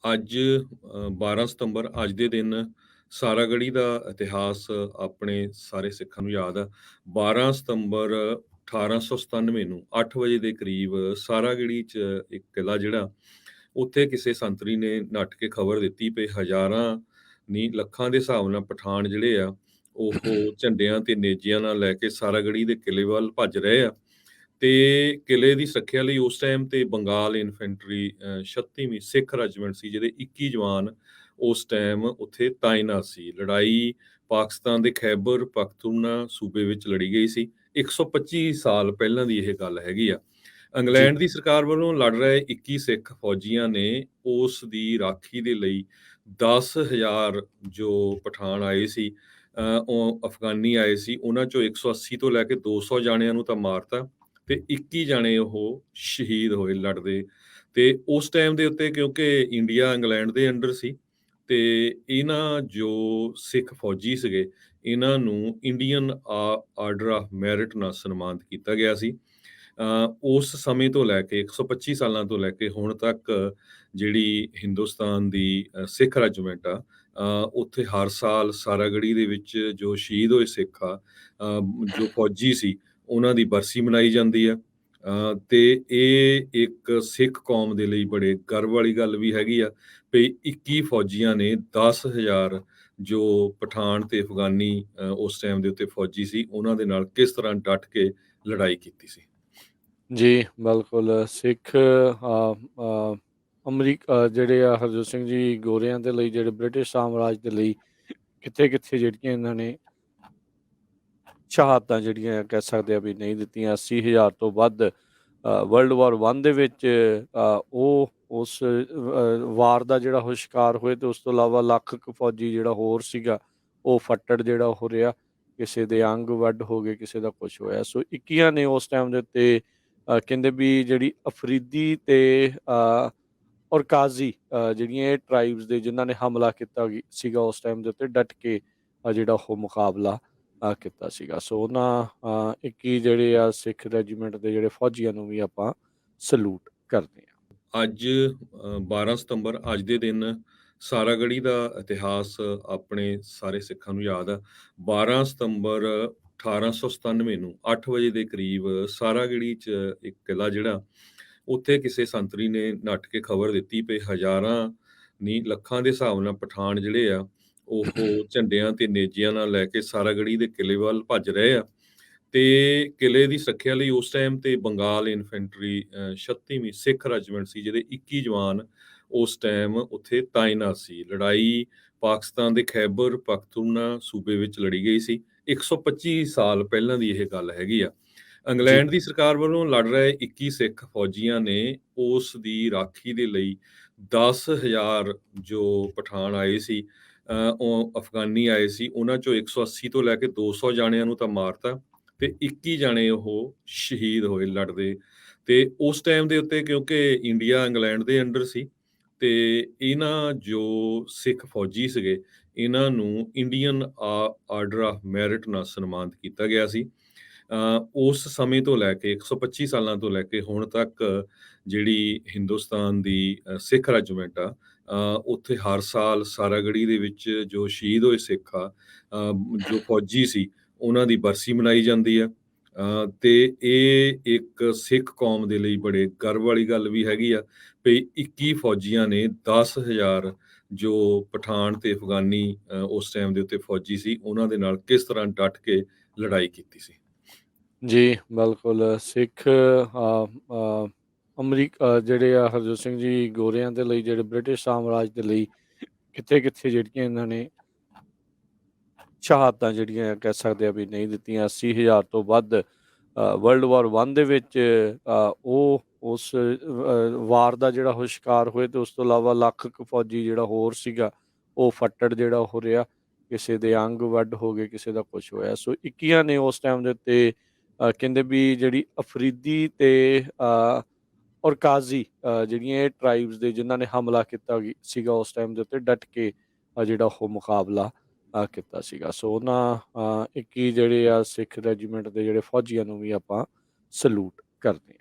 ਅੱਜ 12 ਸਤੰਬਰ ਅੱਜ ਦੇ ਦਿਨ ਸਾਰਾਗੜ੍ਹੀ ਦਾ ਇਤਿਹਾਸ ਆਪਣੇ ਸਾਰੇ ਸਿੱਖਾਂ ਨੂੰ ਯਾਦ ਆ। 12 ਸਤੰਬਰ 1897 ਨੂੰ 8 ਵਜੇ ਦੇ ਕਰੀਬ ਸਾਰਾਗੜ੍ਹੀ 'ਚ ਇੱਕ ਕਿਲ੍ਹਾ ਜਿਹੜਾ, ਉੱਥੇ ਕਿਸੇ ਸੰਤਰੀ ਨੇ ਨੱਠ ਕੇ ਖਬਰ ਦਿੱਤੀ ਵੀ ਹਜ਼ਾਰਾਂ ਨਹੀਂ ਲੱਖਾਂ ਦੇ ਹਿਸਾਬ ਨਾਲ ਪਠਾਨ ਜਿਹੜੇ ਆ, ਉਹ ਝੰਡਿਆਂ ਤੇ ਨੇਜਿਆਂ ਨਾਲ ਲੈ ਕੇ ਸਾਰਾਗੜ੍ਹੀ ਦੇ ਕਿਲ੍ਹੇ ਵੱਲ ਭੱਜ ਰਹੇ ਆ। ਤੇ ਕਿਲ੍ਹੇ ਦੀ ਸੁਰੱਖਿਆ ਲਈ ਉਸ ਟਾਈਮ ਤੇ ਬੰਗਾਲ ਇਨਫੈਂਟਰੀ 36ਵੀਂ ਸਿੱਖ ਰੈਜੀਮੈਂਟ ਸੀ, ਜਿਹਦੇ 21 ਜਵਾਨ ਉਸ ਟਾਈਮ ਉੱਥੇ ਤਾਇਨਾਤ ਸੀ। ਲੜਾਈ ਪਾਕਿਸਤਾਨ ਦੇ ਖੈਬਰ ਪਖਤੂਨਾ ਸੂਬੇ ਵਿੱਚ ਲੜੀ ਗਈ ਸੀ। 125 ਸਾਲ ਪਹਿਲਾਂ ਦੀ ਇਹ ਗੱਲ ਹੈਗੀ ਆ। ਜੀ, ਇੰਗਲੈਂਡ ਦੀ ਸਰਕਾਰ ਵੱਲੋਂ ਲੜ ਰਹੇ 21 ਸਿੱਖ ਫੌਜੀਆਂ ਨੇ ਉਸ ਦੀ ਰਾਖੀ ਦੇ ਲਈ 10,000 ਜੋ ਪਠਾਨ ਆਏ ਸੀ, ਉਹ ਅਫਗਾਨੀ ਆਏ ਸੀ, ਉਹਨਾਂ ਚੋਂ 180 ਤੋਂ ਲੈ ਕੇ 200 ਜਾਣਿਆਂ ਨੂੰ ਤਾਂ ਮਾਰਤਾ ਤੇ 21 ਜਾਣੇ ਉਹ ਸ਼ਹੀਦ ਹੋਏ ਲੜਦੇ। ਤੇ ਉਸ ਟਾਈਮ ਦੇ ਉੱਤੇ ਕਿਉਂਕਿ ਇੰਡੀਆ ਇੰਗਲੈਂਡ ਦੇ ਅੰਡਰ ਸੀ, ਤੇ ਇਹਨਾਂ ਜੋ ਸਿੱਖ ਫੌਜੀ ਸੀਗੇ, ਇਹਨਾਂ ਨੂੰ ਇੰਡੀਅਨ ਆਰਡਰ ਆਫ ਮੈਰਿਟ ਨਾਲ ਸਨਮਾਨਿਤ ਕੀਤਾ ਗਿਆ ਸੀ। ਉਸ ਸਮੇਂ ਤੋਂ ਲੈ ਕੇ 125 ਸਾਲਾਂ ਤੋਂ ਲੈ ਕੇ ਹੁਣ ਤੱਕ ਜਿਹੜੀ ਹਿੰਦੁਸਤਾਨ ਦੀ ਸਿੱਖ ਰੈਜੀਮੈਂਟ ਆ, ਉੱਥੇ ਹਰ ਸਾਲ ਸਾਰਾਗੜ੍ਹੀ ਦੇ ਵਿੱਚ ਜੋ ਸ਼ਹੀਦ ਹੋਏ ਸਿੱਖ ਆ, ਜੋ ਫੌਜੀ ਸੀ, ਉਹਨਾਂ ਦੀ ਬਰਸੀ ਮਨਾਈ ਜਾਂਦੀ ਆ। ਤੇ ਇਹ ਇੱਕ ਸਿੱਖ ਕੌਮ ਦੇ ਲਈ ਬੜੇ ਗਰਵ ਵਾਲੀ ਗੱਲ ਵੀ ਹੈਗੀ ਆ ਵੀ 21 ਫੌਜੀਆਂ ਨੇ 10,000 ਜੋ ਪਠਾਨ ਤੇ ਅਫਗਾਨੀ ਉਸ ਟਾਈਮ ਦੇ ਉੱਤੇ ਫੌਜੀ ਸੀ, ਉਹਨਾਂ ਦੇ ਨਾਲ ਕਿਸ ਤਰ੍ਹਾਂ ਡਟ ਕੇ ਲੜਾਈ ਕੀਤੀ ਸੀ। ਜੀ, ਬਿਲਕੁਲ ਸਿੱਖ ਜਿਹੜੇ ਆ ਹਰਜੋਤ ਸਿੰਘ ਜੀ ਗੋਰਿਆਂ ਦੇ ਲਈ, ਜਿਹੜੇ ਬ੍ਰਿਟਿਸ਼ ਸਾਮਰਾਜ ਦੇ ਲਈ ਕਿੱਥੇ-ਕਿੱਥੇ ਜਿਹੜੀਆਂ ਇਹਨਾਂ ਨੇ ਸ਼ਹਾਦਤਾਂ ਜਿਹੜੀਆਂ ਕਹਿ ਸਕਦੇ ਆ ਵੀ ਨਹੀਂ ਦਿੱਤੀਆਂ। 80,000 ਤੋਂ ਵੱਧ ਵਰਲਡ ਵਾਰ 1 ਦੇ ਵਿੱਚ ਉਹ ਉਸ ਵਾਰ ਦਾ ਜਿਹੜਾ ਉਹ ਸ਼ਿਕਾਰ ਹੋਏ, ਤੇ ਉਸ ਤੋਂ ਇਲਾਵਾ ਲੱਖ ਕੁ ਫੌਜੀ ਜਿਹੜਾ ਹੋਰ ਸੀਗਾ, ਉਹ ਫੱਟੜ ਜਿਹੜਾ ਉਹ ਰਿਹਾ। ਕਿਸੇ ਦੇ ਅੰਗ ਵੱਢ ਹੋ ਗਏ, ਕਿਸੇ ਦਾ ਕੁਛ ਹੋਇਆ। ਸੋ 21 ਨੇ ਉਸ ਟਾਈਮ ਦੇ ਉੱਤੇ ਕਹਿੰਦੇ ਵੀ ਜਿਹੜੀ ਅਫਰੀਦੀ ਤੇ ਔਰ ਕਾਜ਼ੀ ਜਿਹੜੀਆਂ ਇਹ ਟਰਾਈਬਸ ਦੇ ਜਿਨ੍ਹਾਂ ਨੇ ਹਮਲਾ ਕੀਤਾ ਸੀਗਾ ਉਸ ਟਾਈਮ ਦੇ ਉੱਤੇ, ਡਟ ਕੇ ਜਿਹੜਾ ਉਹ ਮੁਕਾਬਲਾ ਕੀਤਾ ਸੀਗਾ। ਸੋ ਉਹਨਾਂ 21 ਜਿਹੜੇ ਆ ਸਿੱਖ ਰੈਜੀਮੈਂਟ ਦੇ ਜਿਹੜੇ ਫੌਜੀਆਂ ਨੂੰ ਵੀ ਆਪਾਂ ਸਲੂਟ ਕਰਦੇ ਹਾਂ। ਅੱਜ 12 ਸਤੰਬਰ ਅੱਜ ਦੇ ਦਿਨ ਸਾਰਾਗੜ੍ਹੀ ਦਾ ਇਤਿਹਾਸ ਆਪਣੇ ਸਾਰੇ ਸਿੱਖਾਂ ਨੂੰ ਯਾਦ ਆ। 12 ਸਤੰਬਰ 1897 ਨੂੰ 8 ਵਜੇ ਦੇ ਕਰੀਬ ਸਾਰਾਗੜ੍ਹੀ 'ਚ ਇੱਕ ਕਿਲ੍ਹਾ ਜਿਹੜਾ, ਉੱਥੇ ਕਿਸੇ ਸੰਤਰੀ ਨੇ ਨੱਠ ਕੇ ਖਬਰ ਦਿੱਤੀ ਵੀ ਹਜ਼ਾਰਾਂ ਨਹੀਂ ਲੱਖਾਂ ਦੇ ਹਿਸਾਬ ਨਾਲ ਪਠਾਨ ਜਿਹੜੇ ਆ, ਉਹ ਝੰਡਿਆਂ ਤੇ ਨੇਜਿਆਂ ਨਾਲ ਲੈ ਕੇ ਸਾਰਾਗੜ੍ਹੀ ਦੇ ਕਿਲ੍ਹੇ ਵੱਲ ਭੱਜ ਰਹੇ ਆ। ਤੇ ਕਿਲ੍ਹੇ ਦੀ ਸੁਰੱਖਿਆ ਲਈ ਉਸ ਟਾਈਮ ਤੇ ਬੰਗਾਲ ਇਨਫੈਂਟਰੀ 36ਵੀਂ ਸਿੱਖ ਰੈਜੀਮੈਂਟ ਸੀ, ਜਿਹਦੇ 21 ਜਵਾਨ ਉਸ ਟਾਈਮ ਉੱਥੇ ਤਾਇਨਾਤ ਸੀ। ਲੜਾਈ ਪਾਕਿਸਤਾਨ ਦੇ ਖੈਬਰ ਪਖਤੂਨਾ ਸੂਬੇ ਵਿੱਚ ਲੜੀ ਗਈ ਸੀ। 125 ਸਾਲ ਪਹਿਲਾਂ ਦੀ ਇਹ ਗੱਲ ਹੈਗੀ ਆ। ਜੀ, ਇੰਗਲੈਂਡ ਦੀ ਸਰਕਾਰ ਵੱਲੋਂ ਲੜ ਰਹੇ 21 ਸਿੱਖ ਫੌਜੀਆਂ ਨੇ ਉਸ ਦੀ ਰਾਖੀ ਦੇ ਲਈ 10,000 ਜੋ ਪਠਾਨ ਆਏ ਸੀ, ਉਹ ਅਫਗਾਨੀ ਆਏ ਸੀ, ਉਹਨਾਂ ਚੋਂ 180 ਤੋਂ ਲੈ ਕੇ 200 ਜਾਣਿਆਂ ਨੂੰ ਤਾਂ ਮਾਰਤਾ ਤੇ 21 ਜਾਣੇ ਉਹ ਸ਼ਹੀਦ ਹੋਏ ਲੜਦੇ। ਤੇ ਉਸ ਟਾਈਮ ਦੇ ਉੱਤੇ ਕਿਉਂਕਿ ਇੰਡੀਆ ਇੰਗਲੈਂਡ ਦੇ ਅੰਡਰ ਸੀ, ਤੇ ਇਹਨਾਂ ਜੋ ਸਿੱਖ ਫੌਜੀ ਸੀਗੇ, ਇਹਨਾਂ ਨੂੰ ਇੰਡੀਅਨ ਆਰਡਰ ਆਫ ਮੈਰਿਟ ਨਾਲ ਸਨਮਾਨਿਤ ਕੀਤਾ ਗਿਆ ਸੀ। ਉਸ ਸਮੇਂ ਤੋਂ ਲੈ ਕੇ 125 ਸਾਲਾਂ ਤੋਂ ਲੈ ਕੇ ਹੁਣ ਤੱਕ ਜਿਹੜੀ ਹਿੰਦੁਸਤਾਨ ਦੀ ਸਿੱਖ ਰੈਜੀਮੈਂਟ ਆ, ਉੱਥੇ ਹਰ ਸਾਲ ਸਾਰਾਗੜ੍ਹੀ ਦੇ ਵਿੱਚ ਜੋ ਸ਼ਹੀਦ ਹੋਏ ਸਿੱਖ ਆ, ਜੋ ਫੌਜੀ ਸੀ, ਉਹਨਾਂ ਦੀ ਬਰਸੀ ਮਨਾਈ ਜਾਂਦੀ ਆ। ਤੇ ਇਹ ਇੱਕ ਸਿੱਖ ਕੌਮ ਦੇ ਲਈ ਬੜੇ ਗਰਵ ਵਾਲੀ ਗੱਲ ਵੀ ਹੈਗੀ ਆ ਵੀ 21 ਫੌਜੀਆਂ ਨੇ 10,000 ਜੋ ਪਠਾਨ ਤੇ ਅਫਗਾਨੀ ਉਸ ਟਾਈਮ ਦੇ ਉੱਤੇ ਫੌਜੀ ਸੀ, ਉਹਨਾਂ ਦੇ ਨਾਲ ਕਿਸ ਤਰ੍ਹਾਂ ਡਟ ਕੇ ਲੜਾਈ ਕੀਤੀ ਸੀ। ਜੀ, ਬਿਲਕੁਲ ਸਿੱਖ ਜਿਹੜੇ ਆ ਹਰਜੋਤ ਸਿੰਘ ਜੀ ਗੋਰਿਆਂ ਦੇ ਲਈ, ਜਿਹੜੇ ਬ੍ਰਿਟਿਸ਼ ਸਾਮਰਾਜ ਦੇ ਲਈ ਕਿੱਥੇ-ਕਿੱਥੇ ਜਿਹੜੀਆਂ ਇਹਨਾਂ ਨੇ ਸ਼ਹਾਦਤਾਂ ਜਿਹੜੀਆਂ ਕਹਿ ਸਕਦੇ ਆ ਵੀ ਨਹੀਂ ਦਿੱਤੀਆਂ। 80,000 ਤੋਂ ਵੱਧ ਵਰਲਡ ਵਾਰ 1 ਦੇ ਵਿੱਚ ਉਹ ਉਸ ਵਾਰ ਦਾ ਜਿਹੜਾ ਉਹ ਸ਼ਿਕਾਰ ਹੋਏ, ਤੇ ਉਸ ਤੋਂ ਇਲਾਵਾ ਲੱਖ ਕੁ ਫੌਜੀ ਜਿਹੜਾ ਹੋਰ ਸੀਗਾ, ਉਹ ਫੱਟੜ ਜਿਹੜਾ ਉਹ ਰਿਹਾ। ਕਿਸੇ ਦੇ ਅੰਗ ਵੱਢ ਹੋ ਗਏ, ਕਿਸੇ ਦਾ ਕੁਛ ਹੋਇਆ। ਸੋ 21 ਨੇ ਉਸ ਟਾਈਮ ਦੇ ਉੱਤੇ ਕਹਿੰਦੇ ਵੀ ਜਿਹੜੀ ਅਫਰੀਦੀ ਤੇ ਔਰ ਕਾਜ਼ੀ ਜਿਹੜੀਆਂ ਇਹ ਟਰਾਈਬਸ ਦੇ ਜਿਨ੍ਹਾਂ ਨੇ ਹਮਲਾ ਕੀਤਾ ਸੀਗਾ ਉਸ ਟਾਈਮ ਦੇ ਉੱਤੇ, ਡਟ ਕੇ ਜਿਹੜਾ ਉਹ ਮੁਕਾਬਲਾ ਕੀਤਾ ਸੀਗਾ। ਸੋ ਉਹਨਾਂ 21 ਜਿਹੜੇ ਆ ਸਿੱਖ ਰੈਜੀਮੈਂਟ ਦੇ ਜਿਹੜੇ ਫੌਜੀਆਂ ਨੂੰ ਵੀ ਆਪਾਂ ਸਲੂਟ ਕਰਦੇ ਹਾਂ।